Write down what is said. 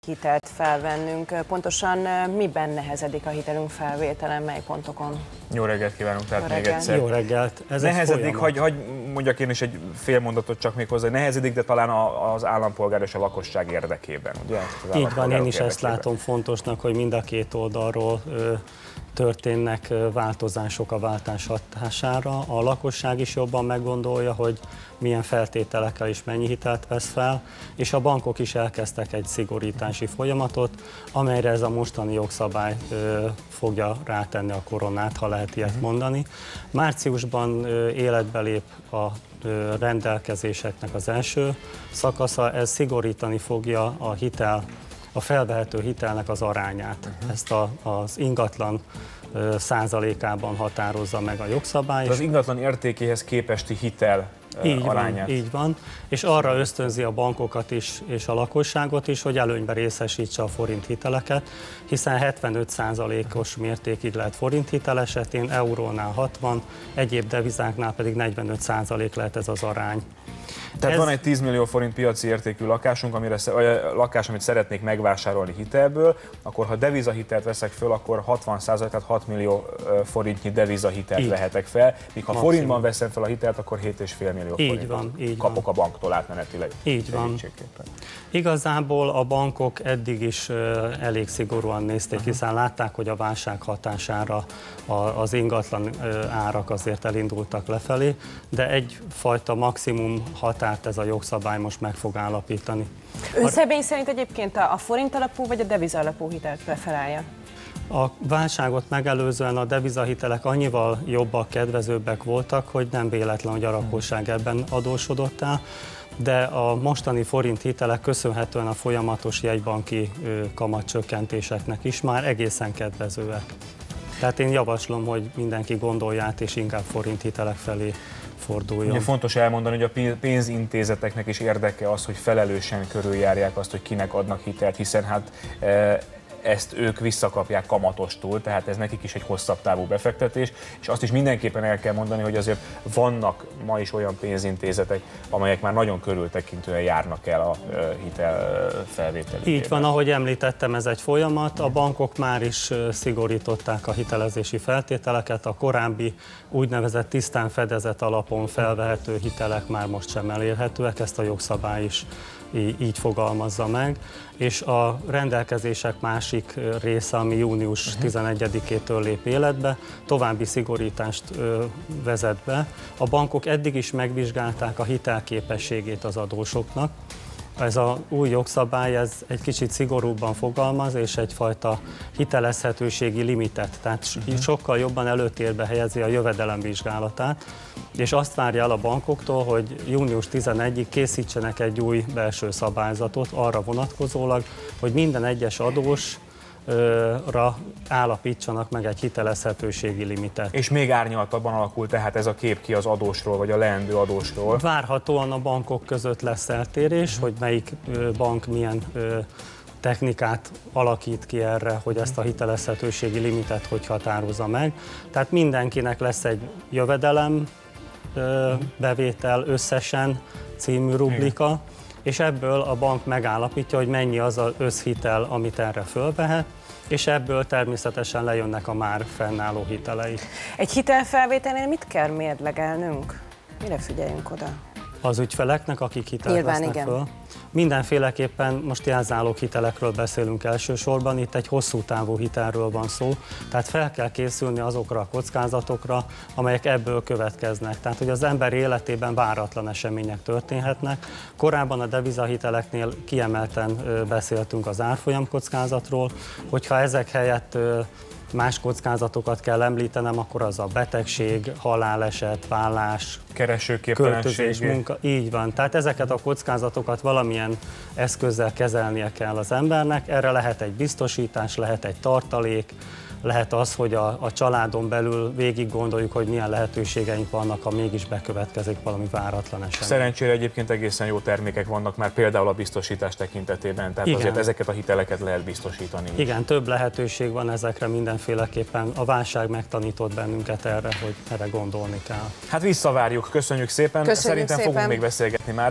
hitelt felvennünk. Pontosan miben nehezedik a hitelünk felvételen, mely pontokon? Jó reggelt kívánunk, tehát még egyszer. Jó reggelt. Ez nehezedik, hogy mondjak én is egy fél mondatot csak még hozzá, nehezedik, de talán az állampolgár és a lakosság érdekében, ugye? Így van, én is ezt látom fontosnak, hogy mind a két oldalról történnek változások a váltás hatására. A lakosság is jobban meggondolja, hogy milyen feltételekkel és mennyi hitelt vesz fel, és a bankok is elkezdtek egy szigorítási folyamatot, amelyre ez a mostani jogszabály fogja rátenni a koronát, ha lehet ilyet mondani. Márciusban életbe lép a rendelkezéseknek az első szakasza, ez szigorítani fogja a felvehető hitelnek az arányát. Ezt az ingatlan százalékában határozza meg a jogszabály. Az ingatlan értékéhez képesti hitel arányát. Így van, és arra ösztönzi a bankokat is, és a lakosságot is, hogy előnybe részesítse a forint hiteleket, hiszen 75%-os mértékig lehet forint hitel esetén, eurónál 60, egyéb devizáknál pedig 45% lehet ez az arány. Tehát van egy 10 millió forint piaci értékű lakásunk, lakás, amit szeretnék megvásárolni hitelből, akkor ha devizahitelt veszek föl, akkor 60%, tehát 6 millió forintnyi devizahitelt vehetek fel, míg ha forintban veszem fel a hitelt, akkor 7,5 millió forintot kapok a banktól átmenetileg. Így van. Igazából a bankok eddig is elég szigorúan nézték, hiszen látták, hogy a válság hatására az ingatlan árak azért elindultak lefelé, de egyfajta maximum határt ez a jogszabály most meg fog állapítani. Ön személy szerint egyébként a forint alapú vagy a deviza alapú hitelt preferálja? A válságot megelőzően a devizahitelek annyival jobbak, kedvezőbbek voltak, hogy nem véletlen, hogy a lakosság ebben adósodott el, de a mostani forint hitelek köszönhetően a folyamatos jegybanki kamatcsökkentéseknek is már egészen kedvezőek. Tehát én javaslom, hogy mindenki gondolja át, és inkább forint hitelek felé forduljon. Ugye fontos elmondani, hogy a pénzintézeteknek is érdeke az, hogy felelősen körüljárják azt, hogy kinek adnak hitelt, hiszen hát ezt ők visszakapják kamatostól, tehát ez nekik is egy hosszabb távú befektetés, és azt is mindenképpen el kell mondani, hogy azért vannak ma is olyan pénzintézetek, amelyek már nagyon körültekintően járnak el a hitel felvételében. Így van, ahogy említettem, ez egy folyamat, a bankok már is szigorították a hitelezési feltételeket, a korábbi úgynevezett tisztán fedezet alapon felvehető hitelek már most sem elérhetőek, ezt a jogszabály is így fogalmazza meg, és a rendelkezések másik része, ami június 11-től lép életbe, további szigorítást vezet be. A bankok eddig is megvizsgálták a hitelképességét az adósoknak. Ez az új jogszabály ez egy kicsit szigorúbban fogalmaz, és egyfajta hitelezhetőségi limitet, tehát sokkal jobban előtérbe helyezi a jövedelemvizsgálatát, és azt várja el a bankoktól, hogy június 11-ig készítsenek egy új belső szabályzatot arra vonatkozólag, hogy minden egyes adósra állapítsanak meg egy hitelezhetőségi limitet. És még árnyaltabban alakul tehát ez a kép ki az adósról, vagy a leendő adósról? Várhatóan a bankok között lesz eltérés, hogy melyik bank milyen technikát alakít ki erre, hogy ezt a hitelezhetőségi limitet hogy határozza meg. Tehát mindenkinek lesz egy jövedelem bevétel összesen című rubrika, és ebből a bank megállapítja, hogy mennyi az az összhitel, amit erre fölvehet, és ebből természetesen lejönnek a már fennálló hitelei. Egy hitelfelvételnél mit kell mérlegelnünk? Mire figyeljünk oda? Az ügyfeleknek, akik hitelt vesznek föl. Mindenféleképpen most jelzálók hitelekről beszélünk elsősorban, itt egy hosszú távú hitelről van szó, tehát fel kell készülni azokra a kockázatokra, amelyek ebből következnek. Tehát, hogy az ember életében váratlan események történhetnek. Korábban a devizahiteleknél kiemelten beszéltünk az árfolyam kockázatról, hogyha ezek helyett más kockázatokat kell említenem, akkor az a betegség, haláleset, vállás, költözés, munka. Így van. Tehát ezeket a kockázatokat valamilyen eszközzel kezelnie kell az embernek. Erre lehet egy biztosítás, lehet egy tartalék, lehet az, hogy a családon belül végig gondoljuk, hogy milyen lehetőségeink vannak, ha mégis bekövetkezik valami váratlan esemény. Szerencsére egyébként egészen jó termékek vannak már például a biztosítás tekintetében, tehát azért ezeket a hiteleket lehet biztosítani. Igen, több lehetőség van ezekre mindenféleképpen. A válság megtanított bennünket erre, hogy erre gondolni kell. Hát visszavárjuk, köszönjük szépen, szerintem fogunk még beszélgetni már.